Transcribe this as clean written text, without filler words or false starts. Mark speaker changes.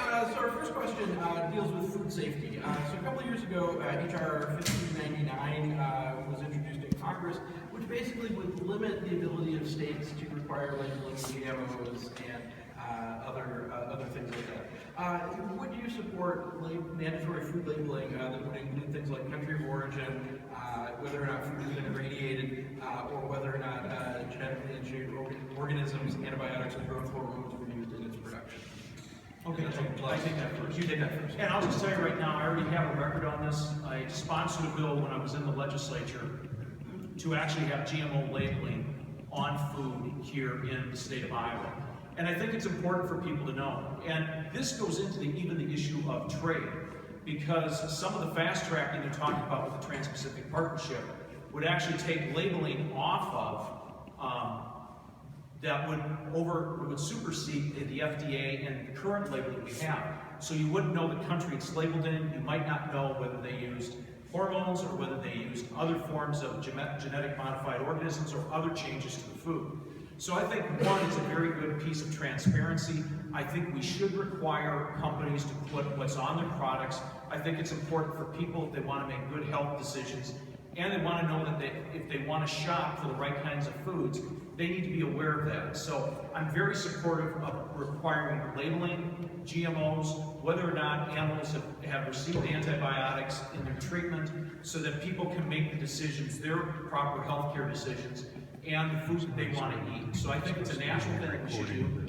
Speaker 1: So our first question deals with food safety. So a couple of years ago, HR 1599 was introduced in Congress, which basically would limit the ability of states to require labeling GMOs and other things like that. Would you support mandatory food labeling that would include things like country of origin, whether or not food has been irradiated, or whether or not genetically engineered organisms, antibiotics, and growth hormones were used in its production?
Speaker 2: Okay, I take that first.
Speaker 1: You take that first.
Speaker 2: And I'll just tell you right now, I already have a record on this. I sponsored a bill when I was in the legislature to actually have GMO labeling on food here in the state of Iowa. And I think it's important for people to know. And this goes into even the issue of trade, because some of the fast tracking they're talking about with the Trans-Pacific Partnership would actually take labeling off of that would supersede the FDA and the current labeling we have. So you wouldn't know the country it's labeled in. You might not know whether they used hormones or whether they used other forms of genetic modified organisms or other changes to the food. So I think, one, it's a very good piece of transparency. I think we should require companies to put what's on their products. I think it's important for people if they want to make good health decisions, and they want to know that if they want to shop for the right kinds of foods, they need to be aware of that. So I'm very supportive of requiring labeling GMOs, whether or not animals have received antibiotics in their treatment, so that people can make the decisions, their proper healthcare decisions, and the foods that they want to eat. So I think it's a natural thing that we should do.